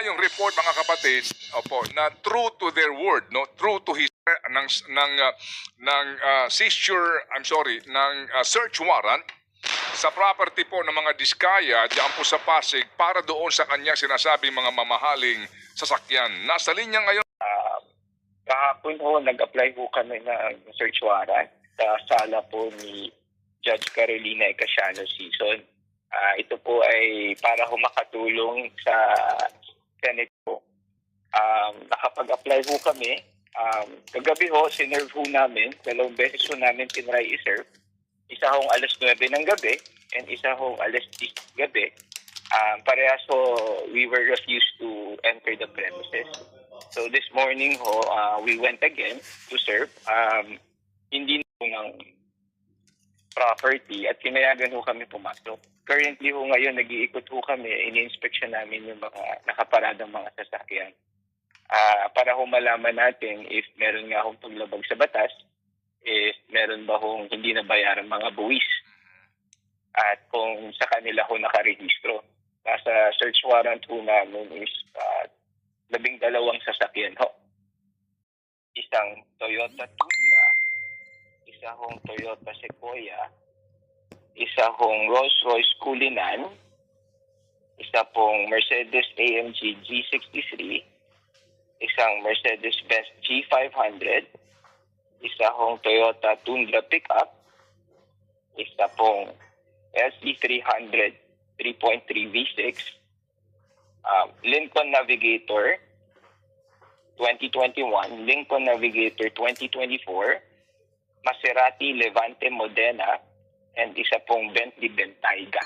Yung report mga kapatid, opo, na true to their word, no, true to his seizure, ng search warrant sa property po ng mga Diskaya diyan po sa Pasig para doon sa kanyang sinasabing mga mamahaling sasakyan. Nasa linya ngayon. Kahapon ho, nag-apply po kami ng search warrant sa sala po ni Judge Carolina Ecasiano Season. Ito po ay para makatulong sa Senate po. Nakapag-apply ho kami. Kagabi ho, sinerve ho namin. 2 beses ho namin tinry i-serve. Isa hong alas 9 ng gabi and isa hong alas 10 gabi. Parehas ho, we were refused to enter the premises. So this morning ho, we went again to serve. Hindi po ng property at kinayagan ho kami pumasok. Currently ho ngayon, nag-iikot ho kami, ini-inspection namin yung mga nakaparadang mga sasakyan. Para ho malaman natin if meron nga hong paglabag sa batas, if meron ba hong hindi nabayaran mga buwis, at kung sa kanila ho nakarehistro. Nasa search warrant ho namin is 12 sasakyan ho. Isang Toyota Tundra, isa hong Toyota Sequoia, isa hong Rolls-Royce Cullinan, isa pong Mercedes-AMG G63, isang Mercedes-Benz G500, isa hong Toyota Tundra Pickup, isa pong SE300 3.3 V6, Lincoln Navigator 2021, Lincoln Navigator 2024, Maserati Levante Modena, and isa pong Bentley Bentayga.